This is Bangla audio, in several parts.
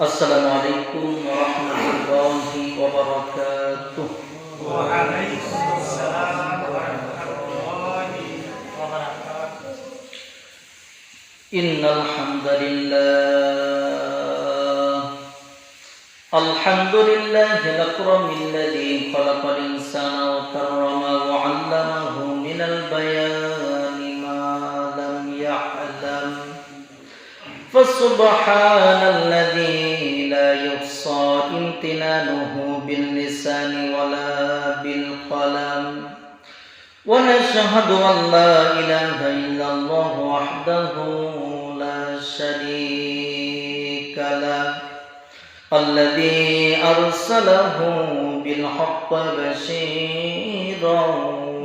আসসালামু আলাইকুম ওয়া রাহমাতুল্লাহি ওয়া বারাকাতুহু। ওয়া আলাইকুম আসসালাম ওয়া রাহমাতুল্লাহি ওয়া বারাকাতুহু। ইন্নাল হামদালিল্লাহ আলহামদুলিল্লাহিল আকরামিল্লাযী খালাকাল ইনসানা ওয়া কাররামাহু ওয়া 'allamahu মিনাল বায়ানি মা লাম ইয়া'লাম। فسبحان الذي لا يحصى امتنانه باللسان ولا بالقلم ونشهد أن لا إله إلا الله وحده لا شريك له الذي أرسله بالحق بشيرا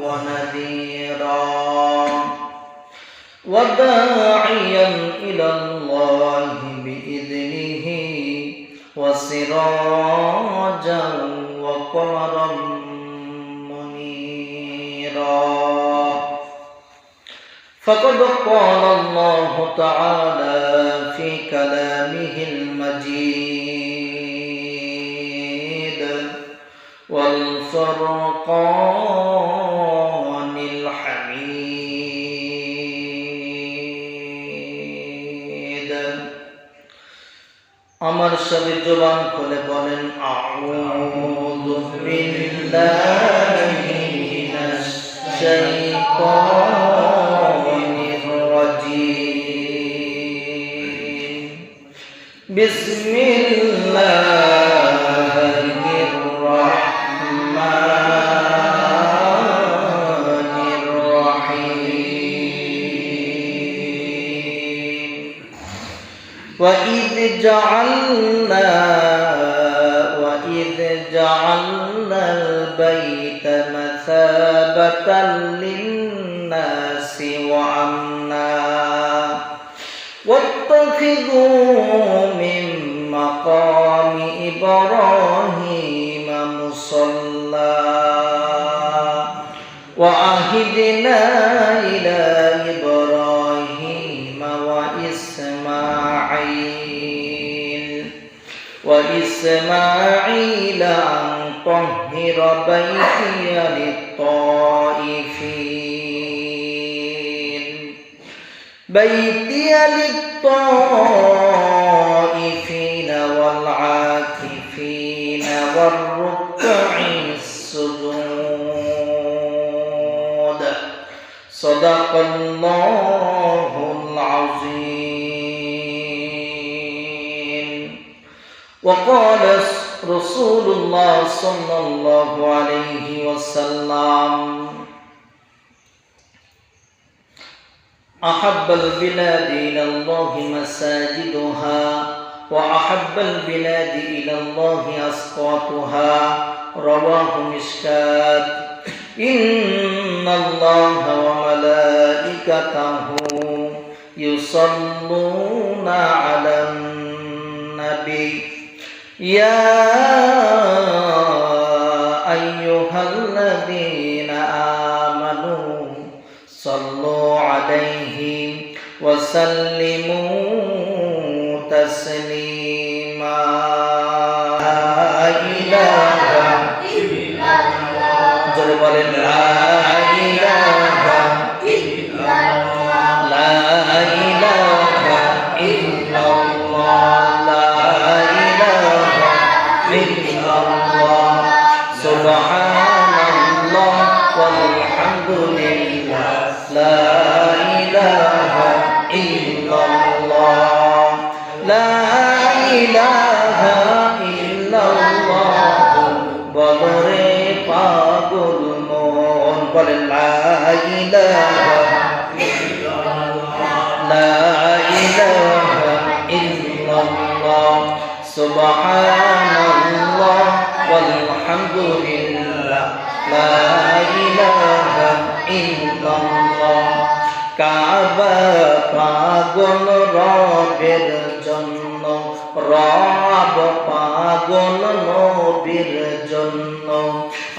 ونذيرا وداعيا إلى الله بإذنه وسراجا وقمرا منيرا فقد قال الله تعالى في كلامه المجيد والفرقان الحميد আমার সবে জবান খুলে বলেন আউযু বিল্লাহি মিনাশ শাইতানির রাজীম বিসমিল্লাহির রাহমানির রহিম وإذ جعلنا البيت مثابة للناس وأمنا واتخذوا من مقام إبراهيم مصلى وعهدنا إلى إبراهيم وإسماعيل أن طهر بيتي للطائفين والعاكفين والركع السجود صدق الله العظيم وقال رسول الله صلى الله عليه وسلم أحب البلاد إلى الله مساجدها وأحب البلاد إلى الله أسقاطها رواه مشكات إن الله وملائكته يصلون على النبي يا أيها الذين آمنوا صلوا عليه وسلموا تسليما لا إله إلا الله جل لا إله إلا الله لا إله إلا الله سبحان الله والحمد لله لا إله إلا الله لا إله إلا الله বলরে পাগল মন বলে লা ইলাহা ইল্লাল্লাহ লা ইলাহা ইল্লাল্লাহ সুবহানাল্লাহ والحمد لله لا إله إلا الله কাবা পাগল রবের জন্য রব পাগল নবীর জন্য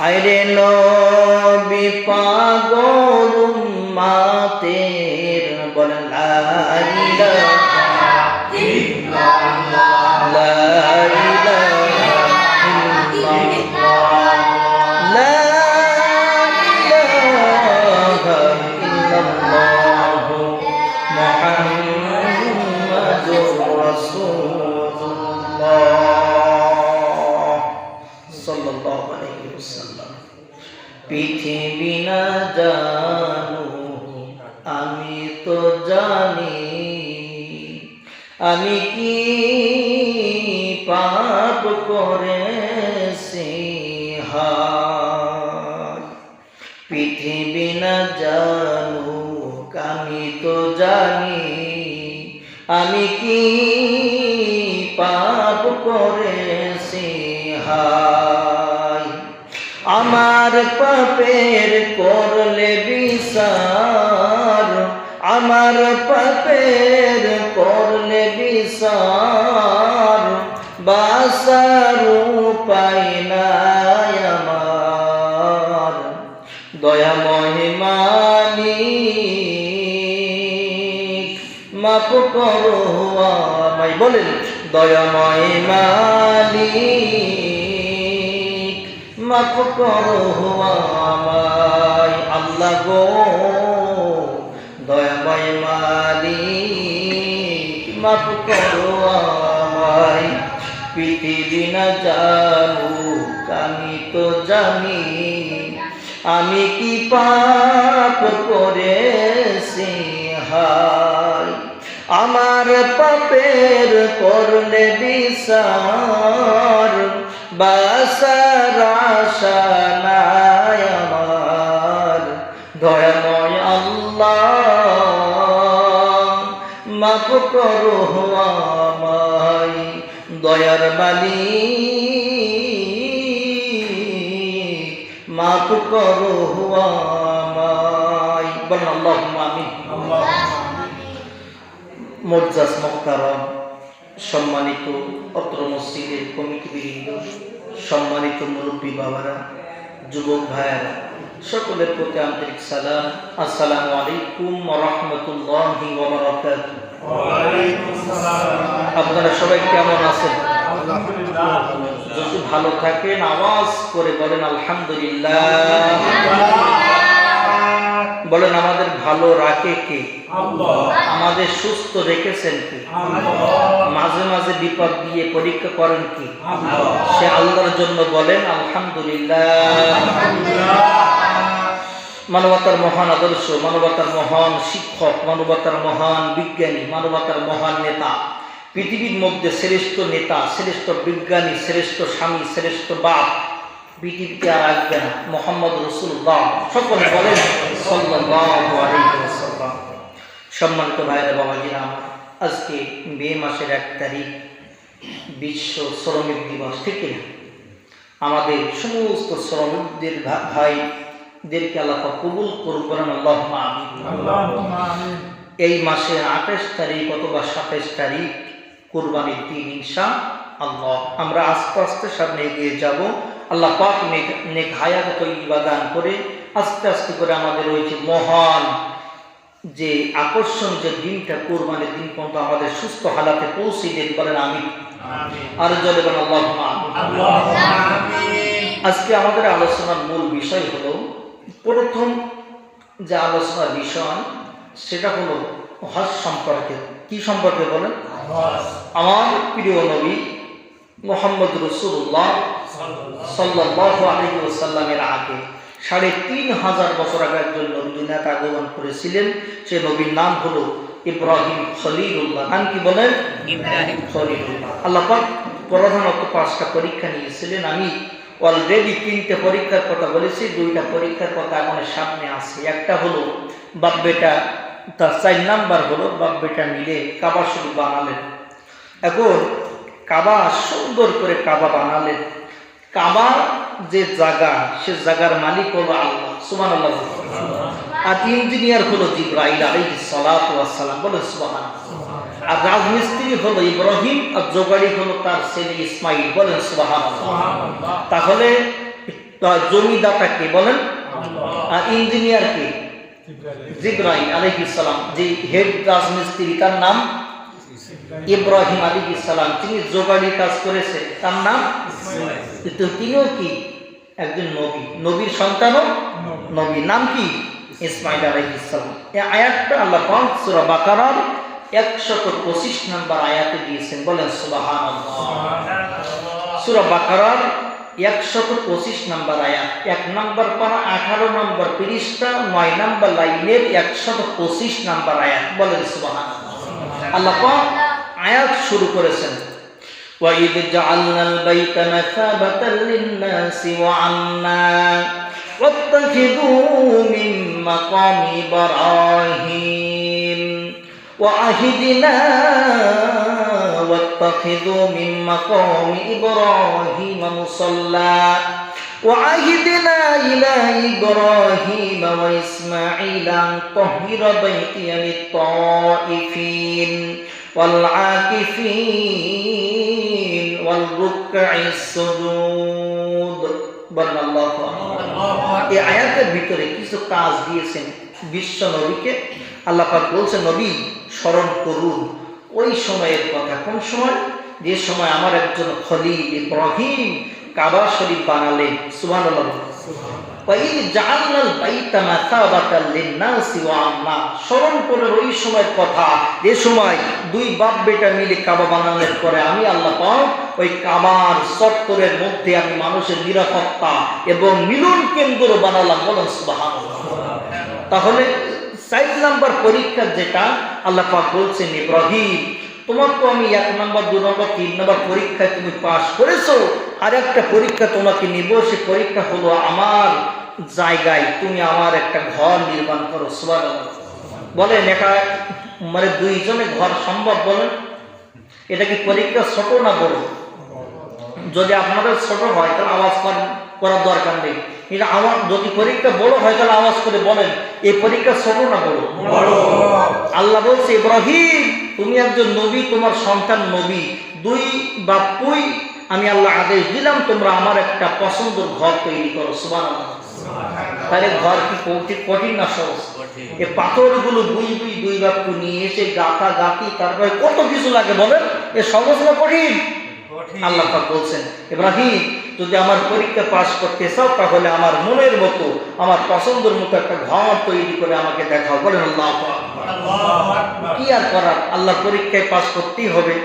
আইরে নবী পাগল উম্মতের বলেন লা ইলাহা ইল্লাল্লাহ লা পৃথিবী না জানো আমি তো জানি, আমি কি পাপ করেছি হায়। পৃথিবী না জানো আমি তো জানি, আমি কি পাপ করেছি হায়। আমার পাপের করলে বিচার, আমার পাপের করলে বিচার, বাঁচার উপায় নাই আমার। দয়াময় মালিক মাফ করো আমায়, বলেন দয়াময় মালিক মাফ করো আমায়। আল্লাহ গো দয়াময় মালিক মাফ করো আমায়। পৃথিবী না জানুক আমি তো জানি, আমি কি পাপ করেছি হায়। আমার পাপের করলে বিচার, বাঁচার আশা নাই আমার। দয়াময় আল্লাহ মাফ করো আমায়। দয়ার মালিক মাফ করো আমায়। বলেন আল্লাহুম্মা আমিন। মুআজ্জাজ মুহতারাম, সম্মানিত অত্র মসজিদের কমিটিবৃন্দ, সম্মানিত মুরব্বী বাবারা, যুবক ভাইয়েরা, সকলের প্রতি আন্তরিক সালাম। আসসালামু আলাইকুম ওয়া রাহমাতুল্লাহি ওয়া বারাকাতুহু। আপনারা সবাই কেমন আছেন? যদি ভালো থাকেন আওয়াজ করে বলেন আলহামদুলিল্লাহ। বলেন আমাদের ভালো রাখে কে? আমাদের সুস্থ রেখেছেন কি? মাঝে মাঝে বিপদ দিয়ে পরীক্ষা করেন কি? সে আল্লাহর জন্য বলেন আলহামদুলিল্লাহ। মানবতার মহান আদর্শ, মানবতার মহান শিক্ষক, মানবতার মহান বিজ্ঞানী, মানবতার মহান নেতা, পৃথিবীর মধ্যে শ্রেষ্ঠ নেতা, শ্রেষ্ঠ বিজ্ঞানী, শ্রেষ্ঠ স্বামী, শ্রেষ্ঠ বাপ পৃথিবীতে আর আসবে না, মুহাম্মদ রাসূলুল্লাহ। সকলে বলেন সাল্লাল্লাহু আলাইহি ওয়াসাল্লাম। সম্মানিত ভাইরা বাবাজিরা আমার, আজকে মে মাসের 1 তারিখ বিশ্ব শ্রমিক দিবস, ঠিক না? আমাদের সমস্ত শ্রমিকদের ভাইদেরকে আল্লাহ কবুল করবেন, আল্লাহুম্মা আমিন। এই মাসের 28 তারিখ অথবা 27 তারিখ কুরবানির দিন ইনশাআল্লাহ। আমরা আস্তে আস্তে সামনে এগিয়ে যাব। আল্লাহ পাক নেক হায়াত তৈয়বা দান করে আস্তে আস্তে করে আমাদের ওই যে মহান যে আকর্ষণ যে দিনটা কুরবানির দিন পর্যন্ত আমাদের সুস্থ হালাতে পৌঁছে দেন, বলেন আমিন। আর জলে বলেন আল্লাহুম্মা আমিন। আজকে আমাদের আলোচনার মূল বিষয় হলো, প্রথম যে আলোচনার বিষয় সেটা হলো হজ সম্পর্কে। কি সম্পর্কে বলেন? আমার প্রিয় নবী মুহাম্মদ রাসূলুল্লাহ সাল্লাল্লাহু আলাইহি ওয়াসাল্লামের আগে ৩৫০০ বছর আগে একজন নবী দুনিয়াতে আগমন করেছিলেন। সেই নবীর নাম হলো ইব্রাহিম খলিলুল্লাহ। নাম কি বলেন? ইব্রাহিম খলিলুল্লাহ। আল্লাহ পাক প্রধানত 5টা পরীক্ষা নিয়েছিলেন। আমি অলরেডি 3টে পরীক্ষার কথা বলেছি, 2টা পরীক্ষার কথা এখন সামনে আছে। একটা হলো বাপ বেটা, তার 4 নাম্বার হলো বাপ বেটা মিলে কাবা শরীফ বানালেন। এখন কাবা সুন্দর করে কাবা বানালেন। কাবা যে জায়গা, সে জায়গার মালিক হলো আল্লাহ, সুবহানাল্লাহ। আর ইঞ্জিনিয়ার হলো জিবরাইল আলাইহিস সালাতু ওয়াস সালাম, বলে সুবহানাল্লাহ। আর রাজমিস্ত্রি হলো ইব্রাহিম, আর জোগাড়ি হলো তার ছেলে ইসমাইল, বলেন সুবহানাল্লাহ। তাহলে জমিদাতা কে বলেন? আর ইঞ্জিনিয়ার কে? জিবরাইল আলাইহিস সালাম। যে হেড রাজমিস্ত্রি, তার নাম ইব্রাহিম আলাইহিস সালাম। তিনি জোগাড়ি কাজ করেছে, তার নাম তো তিনিও কি একজন নবী, নবীর সন্তানও নবী, নাম কি? ইসমাইল আলাইহিস সালাম। এই আয়াতটা আল্লাহ পাক সূরা বাকারার 125 নম্বর আয়াতে দিয়েছেন, বলেন সুবহানাল্লাহ। সূরা বাকারার 125 নম্বর আয়াত, 1 নম্বর পারা 18 নম্বর পৃষ্ঠা 9 নম্বর লাইনের 125 নম্বর আয়াত। বলেন সুবহানাল্লাহ। আল্লাহ পাক আয়াত শুরু করেছেন, وَإِذْ جَعَلْنَا الْبَيْتَ مَثَابَةً لِلنَّاسِ وَأَمْنًا وَاتَّخِذُوا مِن مَّقَامِ إِبْرَاهِيمَ وَعَهِدْنَا وَاتَّخِذُوا مِن مَّقَامِ إِبْرَاهِيمَ مُصَلًّى وَعَهِدْنَا إِلَىٰ إِبْرَاهِيمَ وَإِسْمَاعِيلَ أَن طَهِّرَ بَيْتِيَ لِلطَّائِفِينَ وَالْعَاكِفِينَ وَالرُّكَّعِ السُّجُودِ। বলেন আল্লাহু আকবার। এই আয়াতের ভিতরে কিছু কাজ দিয়েছেন বিশ্ব নবীকে। আল্লাহ পাক বলছেন, নবী স্মরণ করুন ওই সময়ের কথা। কোন সময়? যে সময় আমার একজন খলিল ইব্রাহিম কাবা শরীফ বানালেন। সুবহানাল্লাহ। وَإِذْ جَعَلْنَا الْبَيْتَ مَثَابَةً لِلنَّاسِ وَأَمْنًا। স্মরণ করে ওই সময়ের কথা, যে সময় দুই বাপ বেটা মিলে কাবা বানানোর পরে আমি আল্লাহ পাক ওই কাবার চত্বরের মধ্যে আমি মানুষের নিরাপত্তা এবং মিলন কেন্দ্র বানালাম। বলেন সুবহানাল্লাহ। তাহলে 4 নম্বর পরীক্ষা যেটা আল্লাহ পাক বলছেন, ইব্রাহিম তোমার তো আমি 1 নম্বর 2 নম্বর 3 নম্বর পরীক্ষায় তুমি পাশ করেছো, আর একটা পরীক্ষা তোমাকে নিব। সে পরীক্ষা হলো আমার জায়গায় তুমি আমার একটা ঘর নির্মাণ করো। সুবহানাল্লাহ। বলেন একা মানে দুইজনে ঘর সম্ভব? বলেন এটা কি পরীক্ষা ছোট না বড়? যদি আপনাদের ছোট হয় তাহলে আওয়াজ করার দরকার নেই। কিন্তু আমার যদি পরীক্ষা বড় হয় তাহলে আওয়াজ করে বলেন এই পরীক্ষা ছোট না বড়? আল্লাহ বলছে, ইব্রাহিম তুমি একজন নবী, তোমার সন্তান নবী, দুই বাপুই আমি আল্লাহ আদেশ দিলাম তোমরা আমার একটা পছন্দের ঘর তৈরি করো। সুবহানাল্লাহ। তাহলে ঘর কি কঠিন না সহজ? এই পাথরগুলো দুই বাপু নিয়ে এসে গাঁথা গাঁথি তারপরে কত কিছু লাগে বলেন, এ সহজ না কঠিন? আল্লাহ পাক বলছেন, ইব্রাহিম যদি আমার পরীক্ষা পাস করতে চাও তাহলে আমার মনের মতো আমার পছন্দের মতো একটা ঘর তৈরি করে আমাকে দেখাও। বলেন আল্লাহু আকবার। কি আর করার, আল্লাহ পরীক্ষায় পাস করতেই হবে।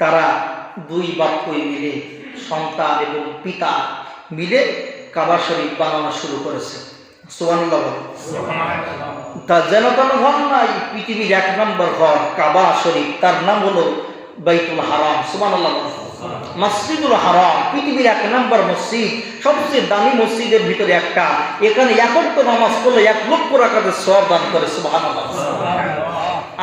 তারা দুই বাপ্পই মিলে সন্তান এবং পিতা মিলে কাবা শরীফ বানানো শুরু করেছে। সুবহানাল্লাহ। তা যেন কোনো ঘর নাই, পৃথিবীর 1 নম্বর ঘর কাবা শরীফ, তার নাম হলো বাইতুল হারাম। সুবহানাল্লাহ। মসজিদুল হারাম পৃথিবীর 1 নম্বর মসজিদ, সবচেয়ে দামি মসজিদের ভিতরে একটা। এখানে একত্র নামাজ পড়লে 1 লক্ষ রাকাতের সওয়াব দান করে। সুবহানাল্লাহ।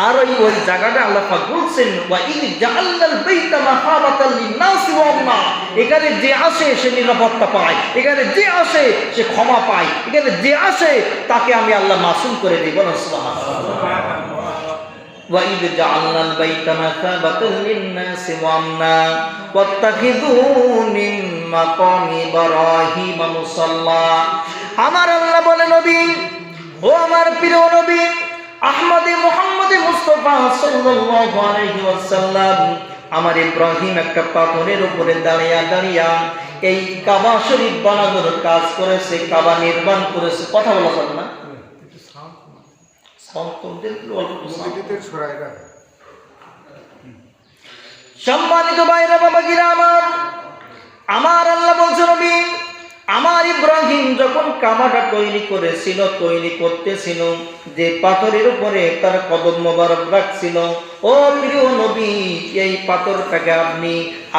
আর ওই জায়গাটা আল্লাহ পাক বলছেন, ওয়াইদ জাআলনাল বাইতা মাসাবাতাল লিন-নাসি ওয়া আমনা। এখানে যে আসে সে নিরাপত্তা পায়, এখানে যে আসে সে ক্ষমা পায়, এখানে যে আসে তাকে আমি আল্লাহ মাসুম করে দিই। বলেন সুবহানাল্লাহ। وَإِذْ جَعَلْنَا الْبَيْتَ مَثَابَةً لِلنَّاسِ وَأَمْنًا وَاتَّخِذُوا مِن مَّقَامِ إِبْرَاهِيمَ مُصَلًّى। আমার আল্লাহ বলে, নবী ও আমার প্রিয় নবী আহমদে মুহাম্মদে মুস্তাফা সাল্লাল্লাহু আলাইহি ওয়াসাল্লাম, আমার ইব্রাহিম একটা পাথরের উপরে দাঁড়িয়ে এই কাবা শরীফ বানানোর কাজ করেছে, কাবা নির্মাণ করেছে। কথা বলা যাবে না? সম্মানিত ভাইরা বাবাজিরা আমার আল্লাহ বলছে, নবী আমার ইব্রাহিম যখন কাবাটা তৈরি করতেছিল, যে পাথরের উপরে তার কদম মোবারক রাখছিল, ও প্রিয় নবী এই পাথরটাকে আপনি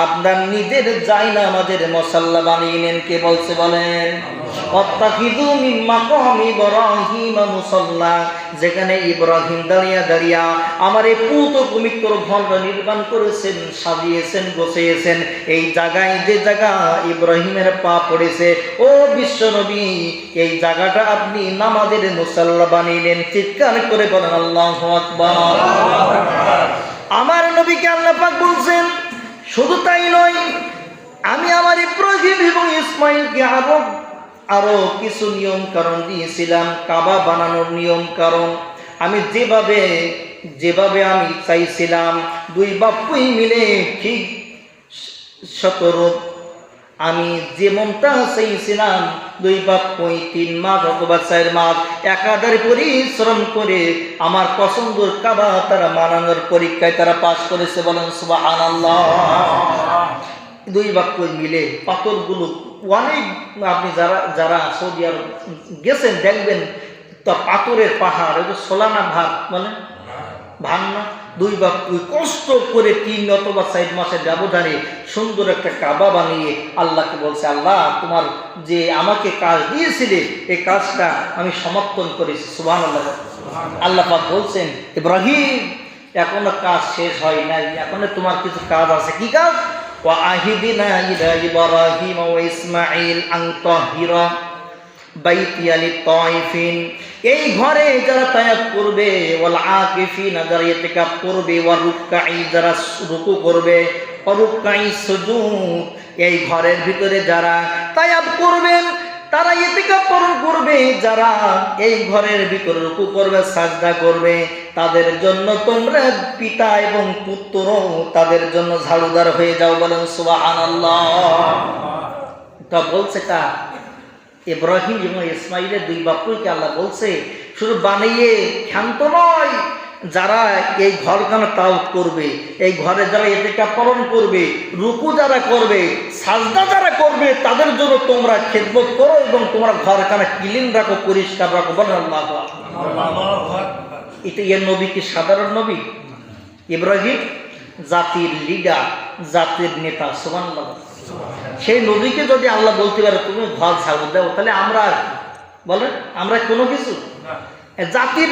আপনার নিজের জায়নামাজের মুসাল্লা বানিয়ে নেন। কে বলছে? বলেন ওয়াত্তাখিযু মিন মাকামি ইব্রাহিম মুসাল্লা। যেখানে ইব্রাহিম দাঁড়িয়ে আমার এই পুত পবিত্র ঘরটা নির্মাণ করেছেন, সাজিয়েছেন, গোছিয়েছেন, এই জায়গায় যে জায়গা ইব্রাহিমের পা পড়েছে, ও বিশ্ব নবী এই জায়গাটা আপনি নামাজের মুসাল্লা বানিয়ে নেন। চিৎকার করে বলেন আল্লাহু আকবার। আমার নবীকে আল্লাহ পাক বলছেন, শুধু তাই নয়, আমি আমার ইব্রাহিম এবং ইসমাইলকে আরো কিছু নিয়ম কারণ দিয়েছিলাম, কাবা বানানোর নিয়ম কারণ। আমি যেভাবে আমি চাইছিলাম দুই বাপ্পুই মিলে ঠিক শতরূপ আমি যেমনটা চাইছিলাম, দুই বাপ্পুই 3 মাস অথবা 4 মাস একাধারে পরিশ্রম করে আমার পছন্দের কাবা তারা বানানোর পরীক্ষায় তারা পাশ করেছে। বলেন সুবহানাল্লাহ। দুই বাক্য মিলে পাথরগুলো অনেক, আপনি যারা যারা সৌদি আরব গেছেন দেখবেন তা পাথরের পাহাড়, ওই যে সোলানা ভাত মানে ভান না, দুই বাক্য কষ্ট করে 3 অথবা 4 মাসের ব্যবধানে সুন্দর একটা কাবা বানিয়ে আল্লাহকে বলছে, আল্লাহ তোমার যে আমাকে কাজ দিয়েছিলে এই কাজটা আমি সমর্থন করেছি। সুবহানাল্লাহ। আল্লাহ পাক বলছেন, ইব্রাহিম এখনো কাজ শেষ হয় নাই, এখনো তোমার কিছু কাজ আছে। কি কাজ? ওয়া আহিদিনা ইলা ইব্রাহিম ওয়া ইসমাঈল আন তাহিরা বাইতিয়া লিত-তাইফিন, এই ঘরে যারা তায়াব করবে, ওয়াল আকিফিনা যারা ইতিকাফ করবে, ওয়া রুকআই যারা রুকু করবে, ওয়া রুকআই সুজুদ, এই ঘরের ভিতরে যারা তায়াব করবেন তারা ইতিকাফ পালন করবে, যারা এই ঘরের ভিতরে রুকু করবে সাজদা করবে তাদের জন্য তোমরা পিতা এবং পুত্র তাদের জন্য ঝাড়ুদার হয়ে যাও। বলেন সুবহানাল্লাহ। তা বলছে কা ইব্রাহিম এবং ইসমাইলের দুই বাপ্পুকে আল্লাহ বলছে, শুধু বানিয়ে ক্ষান্ত নয়, যারা এই ঘরখানা তাওয়াফ করবে, এই ঘরে যারা ইতিকাফ পালন করবে, রুকু যারা করবে, সাজদা যারা করবে তাদের জন্য তোমরা খেদমত করো এবং তোমরা ঘরখানা ক্লিন রাখো, পরিষ্কার রাখো। বলেন আল্লাহু আকবার। এটা এর নবী কি সাধারণ নবী? ইব্রাহিম জাতির লিডার, জাতির নেতা। সুবহানাল্লাহ। সেই নবীকে যদি আল্লাহ বলতে পারে তুমি ঘর ঝাড়ু দাও, তাহলে আমরা বলেন আমরা কোনো কিছু? জাতির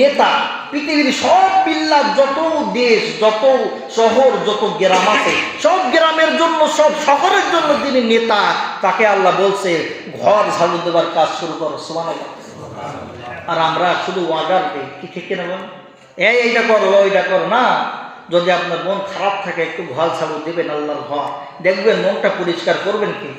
নেতা, পৃথিবীর সব বিল্লাহ যত দেশ, যত শহর, যত গ্রাম আছে সব গ্রামের জন্য, সব শহরের জন্য যিনি নেতা, তাকে আল্লাহ বলছে ঘর ঝাড়ু দেওয়ার কাজ শুরু করো। সুবহানাল্লাহ। আর আমরা শুধু অর্ডার দিই, কি ঠিক না বল, এইটা করো ওইটা করো না। যদি আপনার মন খারাপ থাকে একটু ঘর ঝাড়ু দেবেন আল্লাহর ঘর, দেখবেন মনটা পরিষ্কার করবেন কি।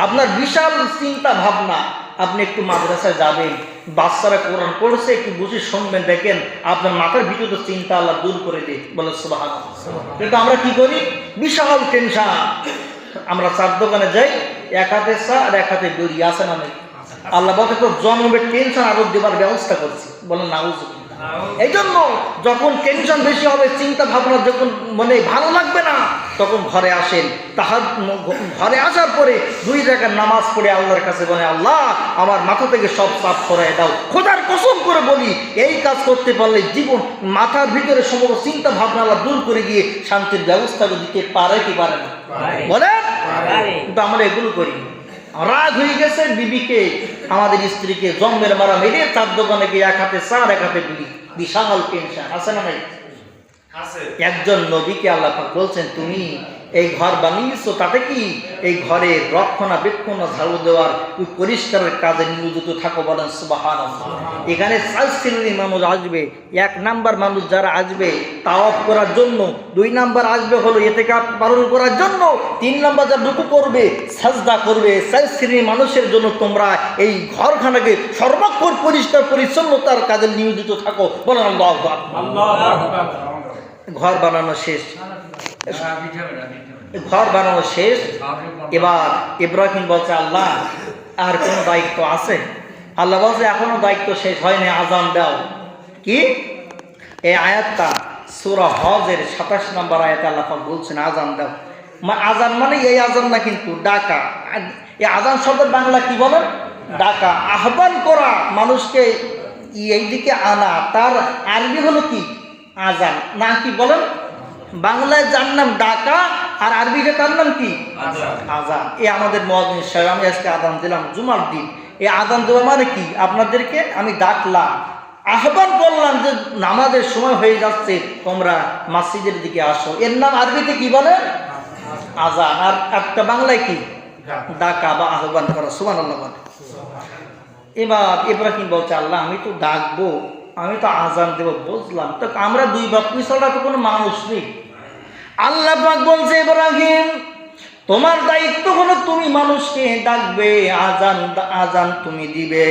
আপনার বিশাল চিন্তা ভাবনা, আপনি একটু মাদ্রাসায় যাবেন, বাচ্চারা কোরআন পড়ছে একটু বুঝে শুনবেন, দেখেন আপনার মাথার ভিতরে চিন্তা আল্লাহ দূর করে দিই। বলে সুবহানাল্লাহ। কিন্তু আমরা কি করি? বিশাল টেনশন। আমরা চার দোকানে যাই, এক হাতে চা আর এক হাতে দড়ি, আছে না নেই? আল্লাহ বলতে তো জন্মের টেনশন আরো দেবার ব্যবস্থা করছি। বলেন নাউজুবিল্লাহ। এই জন্য যখন টেনশন বেশি হবে, চিন্তা ভাবনা যখন মনে ভালো লাগবে না, তখন ঘরে আসেন। ঘরে আসার পরে 2 রাকাত নামাজ পড়ে আল্লাহর কাছে বলে, আল্লাহ আমার মাথা থেকে সব চাপ সরাই দাও। খোদার কসম করে বলি, এই কাজ করতে পারলে জীবন মাথার ভিতরে সমস্ত চিন্তা ভাবনা আল্লাহ দূর করে দিয়ে শান্তির ব্যবস্থা দিতে পারে কি পারে না? বলেন। কিন্তু আমরা এগুলো করি। রাগ হয়ে গেছে বিবিকে, আমাদের স্ত্রীকে জম্মের মারা মেরে 4 দোকানে গিয়ে এক হাতে চা এক হাতে বিড়ি, বিশাল টেনশন। আছে না নাই? একজন নবীকে আল্লাহ পাক বলছেন তুমি এই ঘর বানিয়েছো, তাতে কি এই ঘরের রক্ষণাবেক্ষণ, ঝাড়ু দেওয়ার, পরিষ্কারের কাজে নিয়োজিত থাকো। বলেন সুবহানাল্লাহ। এখানে 4 শ্রেণীর মানুষ আসবে। 1 নাম্বার মানুষ যারা আসবে তাওয়াফ করার জন্য, 2 নাম্বার আসবে হলো ইতিকাফ পালন করার জন্য, 3 নাম্বার যারা রুকু করবে, সাজদা করবে। 4 শ্রেণীর মানুষের জন্য তোমরা এই ঘরখানাকে সর্বাক্ষর পরিষ্কার পরিচ্ছন্নতার কাজে নিয়োজিত থাকো। বলেন আল্লাহু আকবার। ঘর বানানো শেষ, ঘর বানানো শেষ। এবার ইব্রাহিম বলছে, আল্লাহ আর কোনো দায়িত্ব আছে? আল্লাহ বলছে এখনো দায়িত্ব শেষ হয়নি, আজান দাও। কি এই আয়াতটা সূরা হজের 27 নম্বর আয়াতে আল্লাহ পাক বলছেন আজান দাও। আজান মানে এই আজান না, কিন্তু ডাকা। এই আজান শব্দের বাংলা কি বলেন? ডাকা, আহ্বান করা, মানুষকে এই দিকে আনা। তার আরবি হলো কি? আজান। না কি বলেন? বাংলায় যার নাম ডাকা আর আরবিতে তার নাম কি? আজান। এই আমাদের মুয়াজ্জিন সাহেব, আমি আজকে আজান দিলাম জুমার দিন। এই আজান দেওয়া মানে কি? আপনাদেরকে আমি ডাকলাম, আহ্বান করলাম যে নামাজের সময় হয়ে যাচ্ছে, তোমরা মসজিদের দিকে আসো। এর নাম আরবিতে কি বলে? আজান। আর একটা বাংলায় কি? ডাকা বা আহ্বান করা। সুবহানাল্লাহ। এবার ইব্রাহিম বলছে, আল্লাহ আমি তো ডাকবো, আমি তো আজান দেব, বুঝলাম, তো আমরা 2 বাপ্পি ছাড়া তো কোনো মানুষ নেই। আল্লাহ পাক বলছে, ইব্রাহিম তোমার দায়িত্ব হলো তুমি মানুষকে ডাকবে, আজান তুমি দিবে,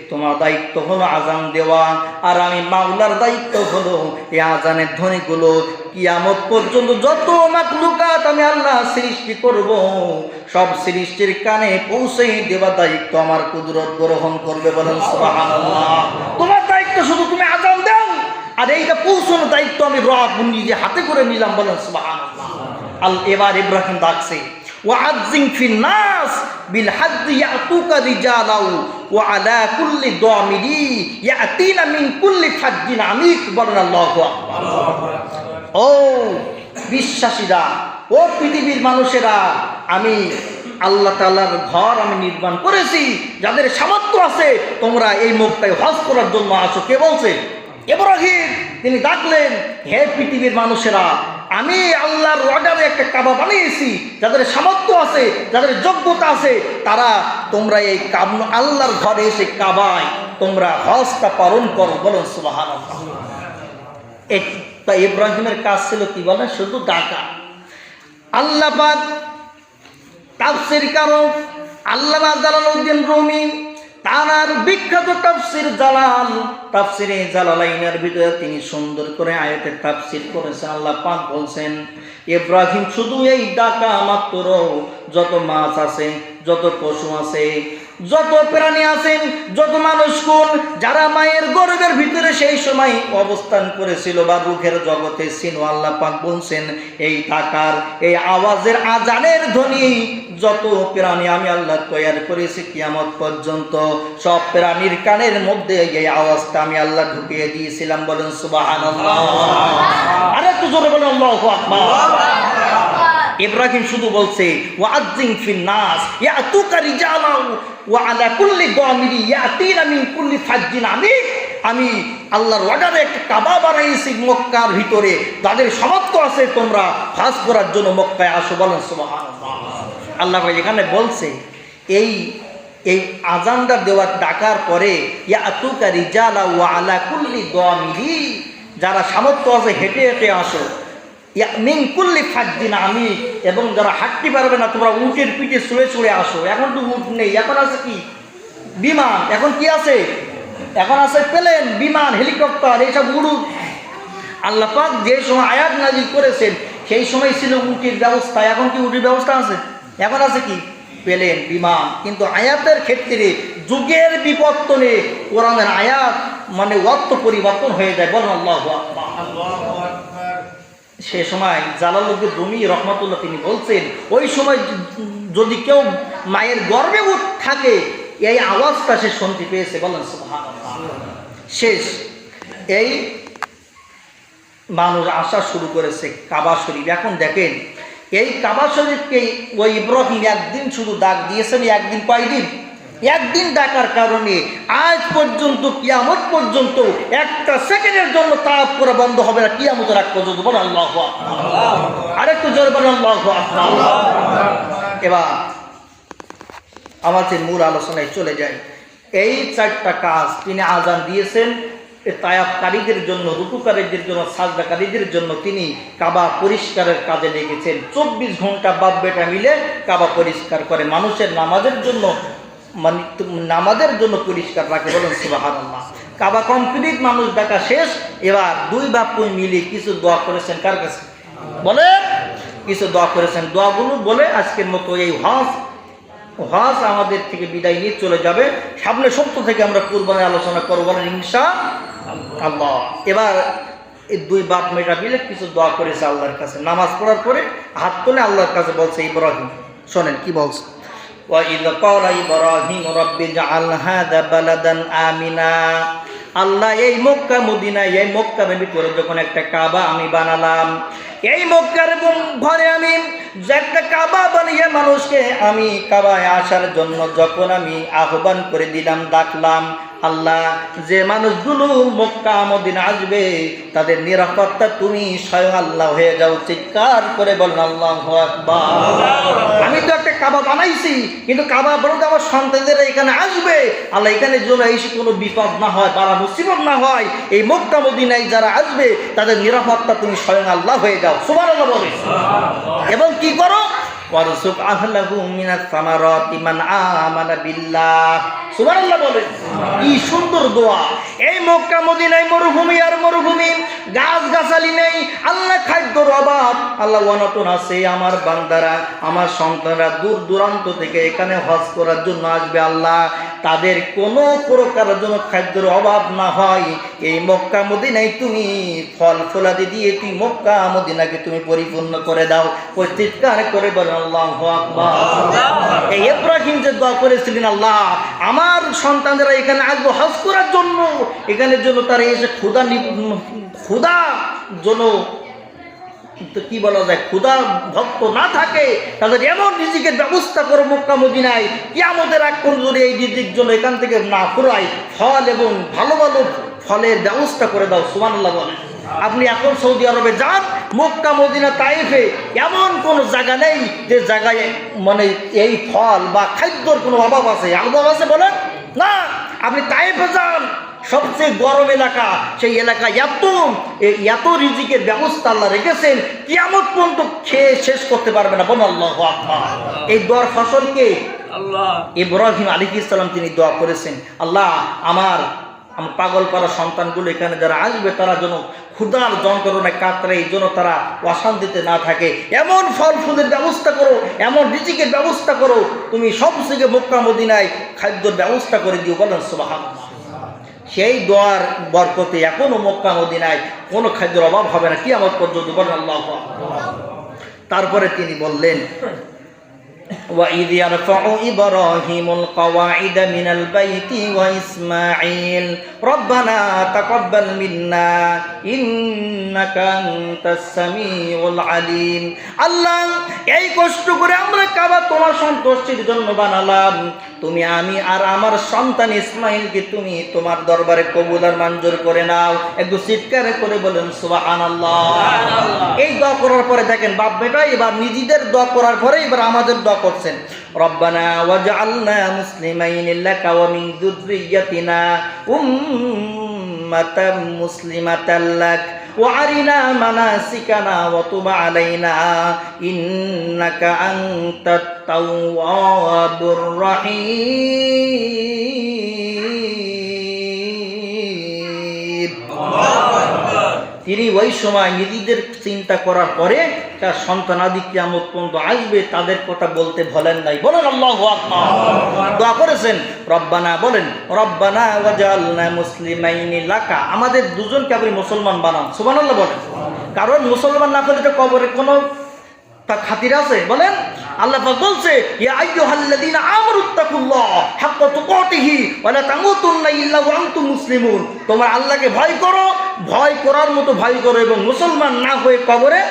তোমার দায়িত্ব হলো আজান দেওয়া। আর আমি মাওলার দায়িত্ব হলো এই আজানের ধ্বনিগুলো কিয়ামত পর্যন্ত যত মাখলুকাত আমি আল্লাহ সৃষ্টি করব, সব সৃষ্টির কানে পৌঁছে দেওয়া দায়িত্ব আমার কুদরত গ্রহণ করবে। বলেন সুবহানাল্লাহ। তোমার দায়িত্ব শুধু তুমি আজান দাও, আর এইটা পৌঁছানোর দায়িত্ব আমি রব নিজে হাতে করে নিলাম। বলেন সুবহানাল্লাহ। এবার ইব্রাহিম ডাকছে, ওয়াআযিম ফিন নাস বিল হাজ্জি ইয়াতুকা রিজালাউ ওয়া আলা কুল্লি দামিরি ইয়াতিনা মিন কুল্লি ফাজ্জিন আমিক। বলেন আল্লাহু আকবার। ও বিশ্বাসীরা, ও পৃথিবীর মানুষেরা, আমি আল্লাহ তাআলার ঘর আমি নির্মাণ করেছি, যাদের সামর্থ্য আছে তোমরা এই মক্কায় হজ করার জন্য আসো। কে বলছে? ইব্রাহিম। তিনি ডাকলেন, হে পৃথিবীর মানুষেরা, আমি আল্লাহর অর্ডারে একটা কাবা বানিয়েছি, যাদের সামর্থ্য আছে, যাদের যোগ্যতা আছে, তারা তোমরা এই আল্লাহর ঘরে এসে কাবায় তোমরা হজটা পালন করো। বলেন সুবহানাল্লাহ। এটা ইব্রাহিমের কাজ ছিল কি বলেন? শুধু ডাকা। আল্লাহ পাক তাফসীরকারক আল্লামা জালালউদ্দিন রুমি তার বিখ্যাত তাফসীর জালাল, তাফসীরে জালালাইনের ভিতরে তিনি সুন্দর করে আয়াতের তাফসীর করেছেন। আল্লাহ পাক বলছেন, ইব্রাহিম শুধু এই ডাকা মাত্র, যত মাছ আছে, যত পশু আছে, যত প্রাণী আছেন, যত মানুষকুল যারা মায়ের গর্ভের ভিতরে সেই সময় অবস্থান করেছিল বা রূহের জগতে ছিল, আল্লাহ পাক বলছেন এই ডাকার, এই আওয়াজের, আজানের ধ্বনি যত প্রাণী আমি আল্লাহ তৈরি করেছি কিয়ামত পর্যন্ত, সব প্রাণীর কানের মধ্যে এই আওয়াজটা আমি আল্লাহ ঢুকিয়ে দিয়েছিলাম। বলেন সুবহানাল্লাহ। আরে একটু জোরে বলেন আল্লাহু আকবার। ইব্রাহিম শুধু বলছে, ওয়াআযিম ফিন নাস ইয়াতুকা রিজালাউ ওয়া আলা কুল্লি দামিরি ইয়াতিনা মিন কুল্লি ফাজ্জিন আমিক। আমি আল্লাহর অর্ডারে একটা কাবা বানাইছি মক্কার ভিতরে, যাদের সামর্থ্য আছে তোমরা হজ করার জন্য মক্কায় আসো। বলেন সুবহানাল্লাহ। আল্লাহ এখানে বলছে এই আজানটা দেওয়ার ডাকার পরে ইয়াতুকা রিজালাউ ওয়া আলা কুল্লি দামিরি, যারা সামর্থ্য আছে হেঁটে হেঁটে আসো, মিন কুল্লি ফাজ্জিন আমিক, এবং যারা হাঁটতে পারবে না তোমরা উটের পিঠে চড়ে চড়ে আসো। এখন তো উট নেই, এখন আছে কি? বিমান। এখন কি আছে? এখন আছে প্লেন, বিমান, হেলিকপ্টার, এইসব উড়ুট। আল্লাহ পাক যে সময় আয়াত নাজিল করেছেন সেই সময় ছিল উটের ব্যবস্থা। এখন কি উটের ব্যবস্থা আছে? এখন আছে কি? প্লেন, বিমান। কিন্তু আয়াতের ক্ষেত্রে যুগের বিবর্তনে কোরআনের আয়াত মানে অর্থ পরিবর্তন হয়ে যায়। বলেন আল্লাহু আকবার। সে সময় জালালউদ্দিন রুমি রহমাতুল্লাহ তিনি বলছেন, ওই সময় যদি কেউ মায়ের গর্ভে থাকে এই আওয়াজটা সে শুনতে পেয়েছে। বলেন সুবহানাল্লাহ। শেষ এই মানুষ আসা শুরু করেছে কাবা শরীফ। এখন দেখেন এই কাবা শরীফকে ওই ইব্রাহিম একদিন শুধু ডাক দিয়েছেন। একদিন কয়দিন? একদিন ডাকার কারণে আজ পর্যন্ত কিয়ামত পর্যন্ত একটা সেকেন্ডের জন্য তাওয়াফ করা বন্ধ হবে না, কিয়ামতের আগ পর্যন্ত। বলেন আল্লাহু আকবার। আরেকটু জোরে বলেন আল্লাহু আকবার। এবার আমাদের মূল আলোচনায় চলে যাই। এই চারটা কাজ তিনি আজান দিয়েছেন তায়াবকারীদের জন্য, রুকুকারীদের জন্য, সাজদাকারীদের জন্য তিনি কাবা পরিষ্কারের কাজে লেগেছেন। 24 ঘন্টা বাপ বেটা মিলে কাবা পরিষ্কার করে, মানুষের নামাজের জন্য, মানে নামাজের জন্য পরিষ্কার রাখে। বলেন সুবহানাল্লাহ। কাবা কমপ্লিট, মানুষ দেখা শেষ। এবার দুই বাপ মিলে কিছু দোয়া করেছেন। কার কাছে? বলে কিছু দোয়া করেছেন। দোয়াগুলো বলে আজকের মতো এই হজ আমাদের থেকে বিদায় নিয়ে চলে যাবে। সামনে সপ্তাহ থেকে আমরা কুরবানির আলোচনা করবো। বলেন ইনশাআল্লাহ। এবার এই দুই বাপ মেয়েটা মিলে কিছু দোয়া করেছে আল্লাহর কাছে। নামাজ পড়ার পরে হাত তুলে আল্লাহর কাছে বলছে ইব্রাহিম, শোনেন কি বলছে। وَإِذْ قَالَ إِبْرَاهِيمُ رَبِّ اجْعَلْ هَذَا بَلَدًا آمِنًا। আল্লাহ এই মক্কা মদিনা, এই মক্কার ভিতরে যখন একটা কাবা আমি বানালাম, এই মক্কার ঘরে আমি একটা কাবা বানিয়ে মানুষকে আমি কাবায় আসার জন্য যখন আমি আহ্বান করে দিলাম, ডাকলাম, আল্লাহ যে মানুষগুলো মক্কা মদিনা আসবে তাদের নিরাপত্তা তুমি স্বয়ং আল্লাহ হয়ে যাও। চিৎকার করে বলেন আল্লাহু আকবার। আমি তো একটা কাবা বানাইছি, কিন্তু কাবা বলতে আমার সন্তানদের এখানে আসবে, আল্লাহ এখানে যেন এসে কোনো বিপদ না হয়, বাড়া মুসিবত না হয়। এই মক্কা মদিনায় যারা আসবে তাদের নিরাপত্তা তুমি স্বয়ং আল্লাহ হয়ে যাও। সুবহানাল্লাহ বলে। এবং কি করো? ওয়ারযুক আহলাহু মিনাস সামারাতি মান আমানা বিল্লাহ। সুবহানাল্লাহ বলে। কি সুন্দর দোয়া। এই মক্কা মদিনায় মরুভূমি আর মরুভূমি, গাছ গাছালি নেই, আল্লাহ খাদ্যর অভাব, আল্লাহ অনটন আছে। আমার বান্দারা, আমার সন্তানরা দূর দূরান্ত থেকে এখানে হজ করার জন্য আসবে। আল্লাহ তাদের কোনো প্রকারের জন্য খাদ্যের অভাব না হয়। এই মক্কা মদিনায় তুমি ফল ফলাদি দিয়ে তুই মক্কা মদিনাকে তুমি পরিপূর্ণ করে দাও। ওই চিৎকার করে বলেন আল্লাহু আকবার। এই ইব্রাহিম যে দোয়া করেছিলেন, আল্লাহ আমার সন্তানরা এখানে আসবো হজ করার জন্য, এখানের জন্য তারা এসে ক্ষুধা জন্য কি বলা যায়, ক্ষুধা ভক্ত না থাকে, তাদের এমন রিজিকের ব্যবস্থা করো মক্কা মদিনায়, কিয়ামতের আগ পর্যন্ত এই রিজিক জন্য এখান থেকে না ফুরায় ফল এবং ভালো ভালো ফলের ব্যবস্থা করে দাও। সুবহানাল্লাহ বলেন। আপনি এখন সৌদি আরবে যান, মক্কা মদিনা তাইফে এমন কোনো জায়গা নেই যে জায়গায় মানে এই ফল বা খাদ্যর কোনো অভাব আছে। অভাব আছে বলেন না। আপনি তাইফে যান, সবচেয়ে গরম এলাকা, সেই এলাকা এত রিজিকের ব্যবস্থা আল্লাহ রেখেছেন, কিয়ামত পর্যন্ত খেয়ে শেষ করতে পারবে না। বলুন আল্লাহু আকবার। এই দোয়ার ফসলকে আল্লাহ ইব্রাহিম আলাইহিস সালাম তিনি দোয়া করেছেন, আল্লাহ আমার পাগল করা সন্তানগুলো এখানে যারা আসবে তারা যেন ক্ষুধার যন্ত্রণায় কাতরে, এই জন্য তারা অশান্তিতে না থাকে, এমন ফল ফুলের ব্যবস্থা করো, এমন রিজিকের ব্যবস্থা করো, তুমি সবথেকে মক্কা মদিনায় খাদ্যের ব্যবস্থা করে দিও। বলেন সুবহানাল্লাহ। সেই দোয়ার বরকতে এখনো মক্কা মদিনায় কোনো খাদ্যের অভাব হবে না কিয়ামত পর্যন্ত। বলেন আল্লাহু আকবার। তারপরে তিনি বললেন, وَإِذْ يَرْفَعُ إِبْرَاهِيمُ الْقَوَاعِدَ مِنَ الْبَيْتِ وَإِسْمَاعِيلُ رَبَّنَا تَقَبَّلْ مِنَّا إِنَّكَ أَنْتَ السَّمِيعُ الْعَلِيمُ। আল্লাহ এই কষ্ট করে আমরা কাবা তোমার সন্তুষ্টির জন্য বানালাম, তুমি আমি আর আমার সন্তান ইসমাইলকে তুমি তোমার দরবারে কবুল আর মঞ্জুর করে নাও। একটু চিৎকার করে বলেন সুবহানাল্লাহ। এই দোয়া করার পরে দেখেন বাপ বেটা এবার নিজেদের দোয়া করার পরে এবার আমাদের দোয়া করছেন, রব্বানা ওয়াজআলনা মুসলিমাইন লাকা ওয়া মিন যুররিয়্যাতিনা উম্মাতাম মুসলিমাতাল লাক ওয়া আরিনা মানাসিকানা ওয়া তুব আলাইনা ইন্নাকা আনতাত তাওয়াবুর রহিম। তিনি ওই সময় নিজেদের চিন্তা করার পরে তার সন্তানাদি কিয়ামত পর্যন্ত আসবে তাদের কথা বলতে ভোলেন নাই। বলেন আল্লাহু আকবার। দোয়া করেছেন রব্বানা, বলেন রব্বানা ওয়াজআলনা মুসলিমাইনি লাকা, আমাদের দুজনকে আপনি মুসলমান বানান। সুবহানাল্লাহ বলেন। কারণ মুসলমান না হলে তো কবরে কোনো তা খাতির আছে? বলেন। আল্লাহ পাক বলছে, ইয়া আইয়ুহাল্লাযীনা আমানুত্তাকুল্লাহ হাক্কা তুকাতিহি ওয়া লা তামুতুন্না ইল্লা ওয়া আনতুম মুসলিমুন। তোমরা আল্লাহকে ভয় করো, ভয় করার মতো ভয় করো এবং মুসলমান না হয়ে কবরে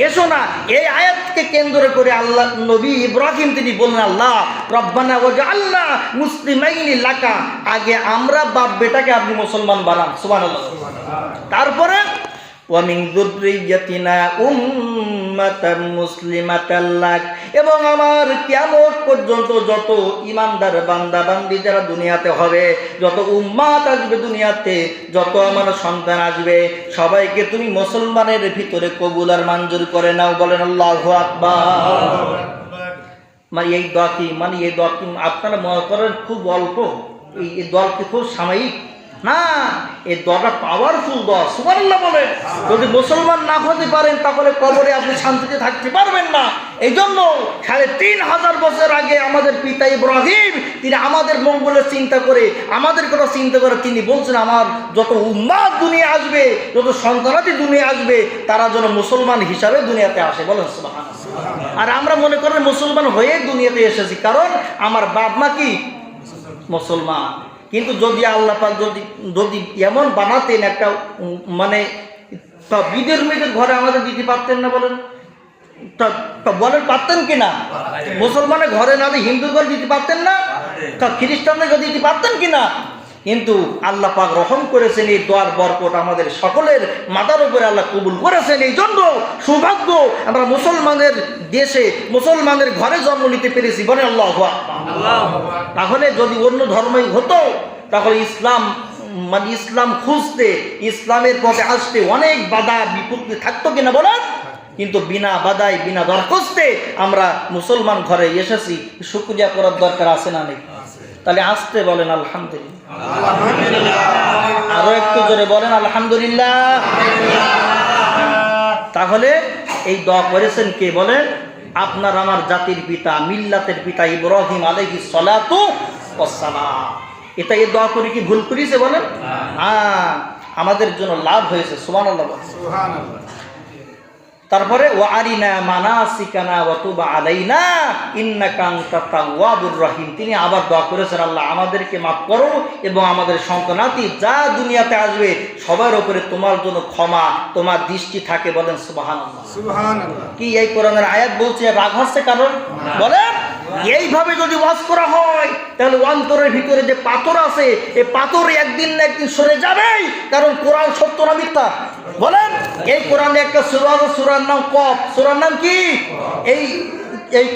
এসো না। এই আয়াতকে কেন্দ্র করে আল্লাহ নবী ইব্রাহিম তিনি বললেন, আল্লাহ রব্বানা ওয়াজআলনা মুসলিমাইনি লাকা, আগে আমরা বাপ বেটাকে আপনি মুসলমান বানান। সুবহানাল্লাহ। তারপরে ওয়া মিন যুররিয়্যাতিনা উম্মাতান মুসলিমাতাল লাক, এবং আমার কিয়ামত পর্যন্ত যত ইমানদার বান্দা বান্দি যারা দুনিয়াতে হবে, যত উম্মাত আসবে দুনিয়াতে, যত আমার সন্তান আসবে, সবাইকে তুমি মুসলমানের ভিতরে কবুল আর মঞ্জুর করে নাও। বলেন আল্লাহু আকবার। মানে এই দোয়া কি আপনারা মনে করেন খুব অল্প, এই দোয়া কি খুব সাময়িক না, এই দোয়াটা পাওয়ারফুল দোয়া। সুবহানাল্লাহ বলেন। যদি মুসলমান না হতে পারেন তাহলে কবরে আপনি শান্তিতে থাকতে পারবেন না। এই জন্য ৩,৫০০ বছর আগে আমাদের পিতা ইব্রাহিম তিনি আমাদের মঙ্গলের চিন্তা করে, আমাদের কথা চিন্তা করে তিনি বলছেন, আমার যত উম্মাত দুনিয়া আসবে, যত সন্তানাদি দুনিয়া আসবে, তারা যেন মুসলমান হিসাবে দুনিয়াতে আসে। বলেন সুবহানাল্লাহ। আর আমরা মনে করেন মুসলমান হয়ে দুনিয়াতে এসেছি, কারণ আমার বাপ মা কি মুসলমান। কিন্তু যদি আল্লাহ পাক যদি এমন বানাতেন একটা মানে বিদের মেয়েদের ঘরে আমাদের দিতে পারতেন না? বলেন বলেন পারতেন কিনা? মুসলমানের ঘরে না দিয়ে হিন্দুর ঘরে দিতে পারতেন না? খ্রিস্টানদের ঘরে দিতে পারতেন কিনা? কিন্তু আল্লাহ পাক রহম করেছেন, এই দোয়ার বরকত আমাদের সকলের মাথার উপরে আল্লাহ কবুল করেছেন। এই জন্য সৌভাগ্য আমরা মুসলমানের দেশে মুসলমানের ঘরে জন্ম নিতে পেরেছি। বলেন আল্লাহু আকবার। তাহলে যদি অন্য ধর্মই হতো তাহলে ইসলাম খুঁজতে, ইসলামের পথে আসতে অনেক বাধা বিপত্তি থাকতো কিনা বলেন? কিন্তু বিনা বাধায় বিনা দরখাস্তে আমরা মুসলমান ঘরে এসেছি, শুকরিয়া করার দরকার আছে না নেই? তাহলে আসতে বলেন আলহামদুলিল্লাহ। আরো একটু জোরে বলেন আলহামদুলিল্লাহ। তাহলে এই দোয়া করেছেন কে বলেন? আপনার আমার জাতির পিতা, মিল্লাতের পিতা ইব্রাহিম আলাইহিস সালাতু ওয়াসসালাম। এটা এই দোয়া করে কি ভুল করেছে বলেন? হ্যাঁ, আমাদের জন্য লাভ হয়েছে। সুবহানাল্লাহ। সুবহানাল্লাহ। তারপরে ওয়া আরিনা মানাসিকানা ওয়া তুব আলাইনা ইন্নাকা আনতাত তাওয়াবুর রহিম। তিনি আবার দোয়া করেছেন, আল্লাহ আমাদেরকে মাফ করো এবং আমাদের সন্তানাতি যা দুনিয়াতে আসবে সবার উপরে তোমার জন্য ক্ষমা, তোমার দৃষ্টি থাকে। বলেন সুবহানাল্লাহ। সুবহানাল্লাহ। কি এই কোরআনের আয়াত বলছে রাগ হচ্ছে কারণ? বলেন এইভাবে যদি ওয়াজ করা হয় তাহলে অন্তরের ভিতরে যে পাথর আছে এই পাথর একদিন না একদিন সরে যাবেই। কারণ কোরআন সত্য না মিথ্যা? বলেন এই কোরআনে একটা সূরা আছে, সূরার নাম কফ। সূরার নাম কি? এই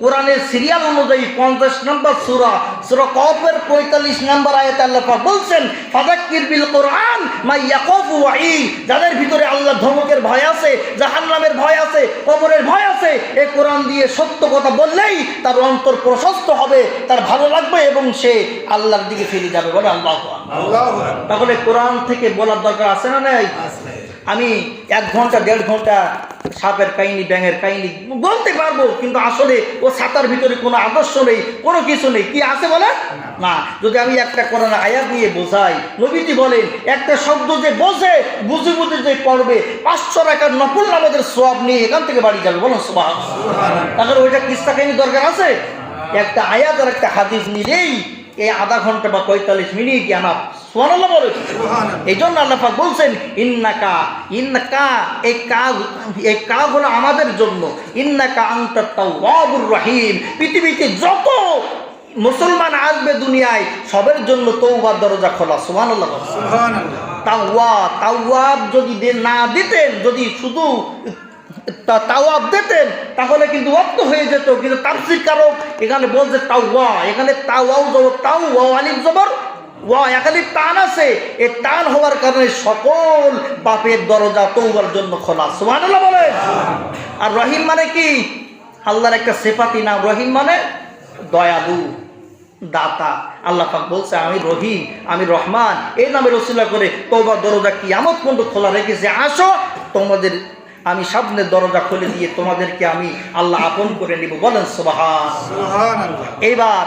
কোরআনের সিরিয়াল অনুযায়ী 50 নম্বর সূরা, সূরা কফের 45 নম্বর আয়াতে আল্লাহ পাক বলছেন, ফাযাক্কির বিল কোরআন মা ইয়াখাফু ওয়াঈদ। যাদের ভিতরে আল্লাহ ধমকের ভয় আছে, জাহান্নামের ভয় আছে, কবরের ভয় আছে, এই কোরআন দিয়ে সত্য কথা বললেই তার অন্তর প্রশস্ত হবে, তার ভালো লাগবে এবং সে আল্লাহর দিকে ফিরে যাবে। বলে আল্লাহু আকবার। আল্লাহু আকবার। তাহলে কোরআন থেকে বলার দরকার আছে না নাই? আমি 1 ঘন্টা 1.5 ঘন্টা সাপের কাহিনী, ব্যাঙের কাহিনী বলতে পারবো, কিন্তু আসলে ও ছাতার ভিতরে কোনো আদর্শ নেই, কোনো কিছু নেই। কি আছে বলে না? যদি আমি একটা কোরআন আয়াত নিয়ে বোঝাই, নবীজি বলেন একটা শব্দ যে বুঝে বুঝে যে পড়বে 500 টাকার নফল নামাজের সওয়াব নিয়ে এখান থেকে বাড়ি যাবে। বলুন সুবহানাল্লাহ। তাহলে ওইটা কিস্তা কাহিনী দরকার আছে? একটা আয়াত আর একটা হাদিস নিলেই এই আধা ঘন্টা বা 45 মিনিট জানা। সুবহানাল্লাহ বলে। এই জন্য আল্লাহ পাক বলছেন ইন্নাকা এই কাজ হলো আমাদের জন্য। ইন্নাকা আনতাত তাওয়াবুর রহিম। পৃথিবীতে যত মুসলমান আসবে দুনিয়ায় সবার জন্য তওবার দরজা খোলা। সুবহানাল্লাহ। তাওয়াব যদি না দিতেন, যদি শুধু তাওয়াব দিতেন তাহলে কিন্তু অর্থ হয়ে যেত, কিন্তু তাফসীর কারক এখানে বলছে তাওয়া, এখানে তাওয়াও জবর তাও, ওয়া আলিফ জবর ওয়া, এখানে টান আছে। এই টান হওয়ার কারণে সকল পাপের দরজা তওবার জন্য খোলা। সুবহানাল্লাহ বলে। আর রহিম মানে কি? আল্লাহর একটা সিফাতি নাম। রহিম মানে দয়ালু, দাতা। আল্লাহ পাক বলছে আমি রহিম, আমি রহমান। এই নামের ওসিলা করে তওবার দরজা কিয়ামত পর্যন্ত খোলা রেখেছে। আসো তোমাদের আমি সামনের দরজা খুলে দিয়ে তোমাদেরকে আমি আল্লাহ আপন করে নিব। বলেন সুবহানাল্লাহ। এইবার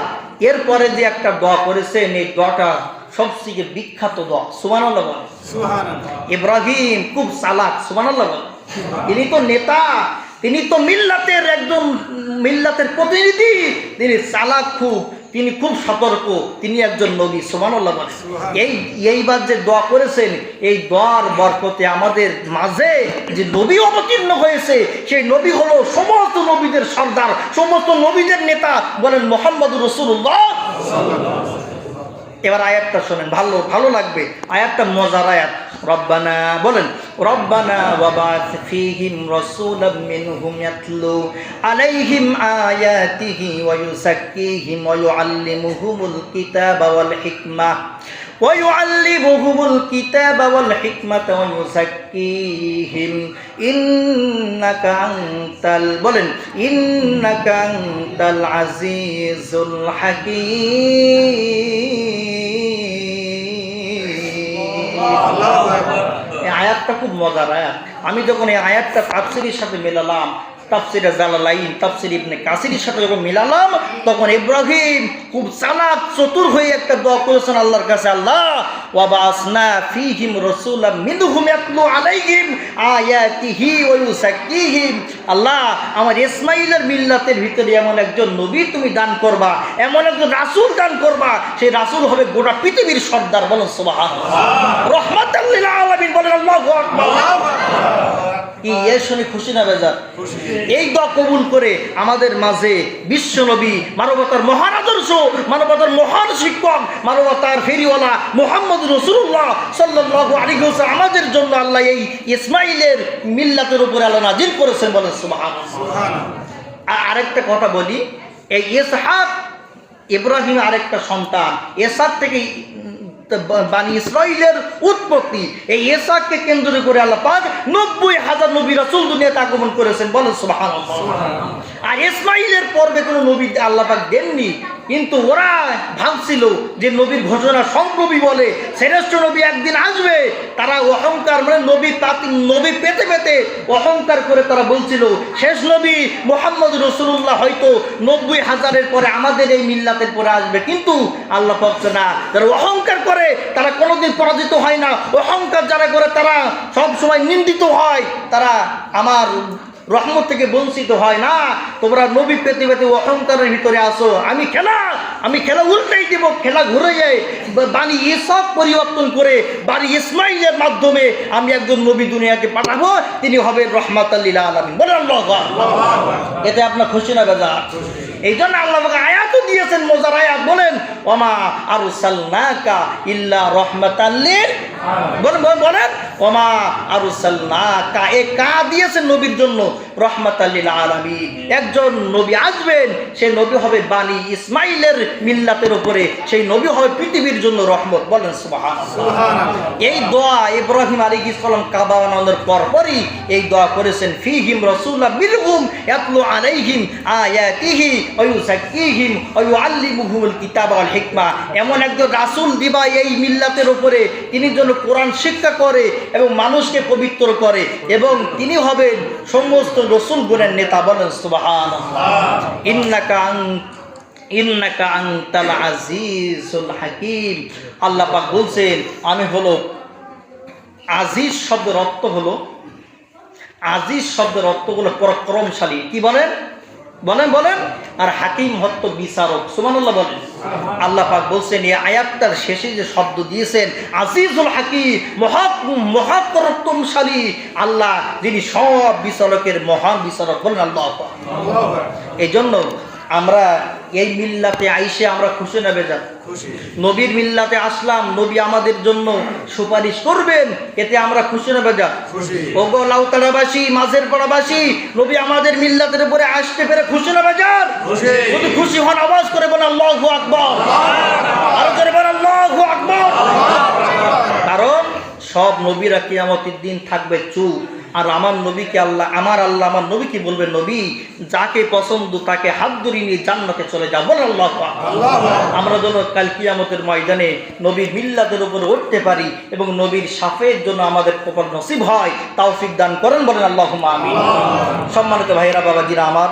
এরপরে যে একটা দোয়া করেছেন, এই দোয়াটা সবথেকে বিখ্যাত দোয়া। সুবহানাল্লাহ বলেন। ইব্রাহিম খুব চালাক। সুবহানাল্লাহ বলেন। তিনি তো নেতা, তিনি তো মিল্লাতের একজন মিল্লাতের প্রতিনিধি, তিনি চালাক খুব, তিনি খুব সতর্ক, তিনি একজন নবী। সুবহানাল্লাহ বলেন। এইবার যে দোয়া করেছেন, এই দোয়ার বরকতে আমাদের মাঝে যে নবী অবতীর্ণ হয়েছে, সেই নবী হলো সমস্ত নবীদের সর্দার, সমস্ত নবীদের নেতা। বলেন মুহাম্মদুর রাসূলুল্লাহ। এবার আয়াতটা শোনেন, ভালো লাগবে। আয়াতটা মজার আয়াত। রব্বানা বলেন, রব্বানা ওয়াবা'থ ফীহিম রাসূলাম মিনহুম ইয়াতলু আলাইহিম আয়াতিহি ওয়া ইউযাক্কিহিম ওয়া ইউআল্লিমুহুমুল কিতাবা ওয়াল হিকমা ওয়া ইউযাক্কিহিম ইন্নাকা আনতাল বলেন ইন্নাকা আনতাল আজিজুল হাকীম। এই আয়াতটা খুব মজার আয়াত। আমি যখন এই আয়াতটা তাফসীরের সাথে মেলালাম, তাফসীরে জালালাইন, তাফসীর ইবনে কাসিরের সাথে যখন মিলালাম, তখন ইব্রাহিম খুব চালাক চতুর হয়ে একটা দোয়া করেছেন আল্লাহর কাছে, আল্লাহ ওয়াবাসনা ফীহিম রাসূলাম মিনহুম ইয়াতলু আলাইহিম আয়াতিহি ওয়া ইউযাক্কিহিম। আল্লাহ আমার ইসমাঈলের মিল্লাতের ভিতরে এমন একজন নবী তুমি দান করবা, এমন একজন রাসূল দান করবা, সেই রাসূল হবে গোটা পৃথিবীর সর্দার। বলেন সুবহানাল্লাহ। রাহমাতাল লিল আলামিন। বলেন আল্লাহু আকবার। কি এর শুনে খুশি না বেজার? এই দোয়া কবুল করে আমাদের মাঝে বিশ্বনবী, মানবতার মহান আদর্শ, মানবতার মহান শিক্ষক, মানবতার ফেরিওয়ালা মুহাম্মদুর রাসূলুল্লাহ সাল্লাল্লাহু আলাইহি ওয়াসাল্লাম আমাদের জন্য আল্লাহ এই ইসমাঈলের মিল্লাতের উপরে আল্লাহ নাজিল করেছেন। বলেন সুবহানাল্লাহ। আরেকটা কথা বলি, এই ইসহাক ইব্রাহিম আরেকটা সন্তান, ইসহাক থেকে বানি ইসরাইলের উৎপত্তি। এই ইসহাককে কেন্দ্র করে আল্লাহ পাক 90,000 নবী রাসূল দুনিয়াতে আগমন করেছেন। বলেন সুবহানাল্লাহ। আর ইসমাঈলের পর্বে কোনো নবী আল্লাহ পাক দেননি। কিন্তু ওরা ভাবছিল যে নবীর ঘোষণা সব নবী বলে শ্রেষ্ঠ নবী একদিন আসবে। তারা অহংকার মানে নবী পেতে পেতে অহংকার করে তারা বলছিল শেষ নবী মুহাম্মদ রাসূলুল্লাহ হয়তো 90,000-এর পরে আমাদের এই মিল্লাতের পরে আসবে। কিন্তু আল্লাহ বলছে না, যারা অহংকার করে তারা কোনোদিন পরাজিত হয় না। অহংকার যারা করে তারা সব সময় নিন্দিত হয়, তারা আমার রহমত থেকে বঞ্চিত হয় না। তোমরা নবী পেতে পেতে অহংকারের ভিতরে আসো। আমি খেলা উল্টাই দেব, খেলা ঘুরে যায় বানি ইসহাক পরিবর্তন করে বানি ইসমাইলের মাধ্যমে আমি একজন নবী দুনিয়াকে পাঠাবো, তিনি হবেন রহমাতাল লিল আলামিন। বলেন আল্লাহু আকবার। এতে আপনার খুশি না বেজার? এই জন্য আল্লাহ আয়াতও দিয়েছেন, মজার আয়াত। বলেন ওমা আরসালনাকা ইল্লা রাহমাতাল লিল বলেন ওমা আরসালনাকা, এ কা দিয়েছেন নবীর জন্য, রহমাতাল লিল আলামিন। একজন নবী আসবেন, সেই নবী হবে বানি ইসমাইলের মিল্লাতের উপরে, সেই নবী হবে পৃথিবীর জন্য রহমত। বলেন সুবহানাল্লাহ। এই দোয়া ইব্রাহিম আলাইহিস সালাম কাবা বানানোর পরপরই এই দোয়া করেছেন, ফীহিম রাসূলুম মিনহুম ইয়াতলু আলাইহিম আয়াতিহি ওয়া ইউযাক্কিহিম ওয়া ইউআল্লিমুহুমুল কিতাবা ওয়াল হিকমা। এমন একজন রাসূল দিবা এই মিল্লাতের উপরে, তিনি যেন কোরআন শিক্ষা করে এবং মানুষকে পবিত্র করে, এবং তিনি হবেন সমস্ত রাসূলগণের নেতা। বলেন সুবহানাল্লাহ। ইন্নাকা আনতাল আজিজুল হাকিম। আল্লাহ পাক বলছেন আমি হলো আজিজ শব্দের অর্থ হলো, আজিজ শব্দের অর্থ হলো পরাক্রমশালী। কি বলেন বলেন বলেন আর হাকিম হত্য বিচারক। সুবহানাল্লাহ বলেন। আল্লাহ পাক বলছেন এই আয়াতটার শেষে যে শব্দ দিয়েছেন আজিজুল হাকিম, মহাপরাক্রমশালী আল্লাহ, যিনি সব বিচারকের মহান বিচারক। বলেন আল্লাহ আকবার। এই জন্য আমরা এই মিল্লাতে আইসে আমরা খুশি না বেজার? নবীর মিল্লাতে আসলাম, নবী আমাদের জন্য সুপারিশ করবেন, এতে আমরা খুশি না বেজার? ওগো লাউতাড়াবাসী, মাঝের পাড়াবাসী, নবী আমাদের মিল্লাতের উপরে আসতে পেরে খুশি না বেজার? যদি খুশি হন আওয়াজ করে বলেন আল্লাহু আকবার। আর করে বলেন আল্লাহু আকবার। কারণ সব নবীরা কিয়ামতের দিন থাকবে চুপ, আর আমার নবীকে আমার নবীকে বলবেন নবী যাকে পছন্দ তাকে হাত ধরে নিয়ে জান্নাতে চলে যাও। বলেন আল্লাহু আকবার। আমরা যেন কাল কিয়ামতের ময়দানে নবীর মিল্লাতের উপরে উঠতে পারি এবং নবীর শাফের জন্য আমাদের কপাল নসিব হয়, তৌফিক দান করেন। বলেন আল্লাহুম্মা আমিন। সম্মানিত ভাইয়েরা, বাবাজিরা আমার,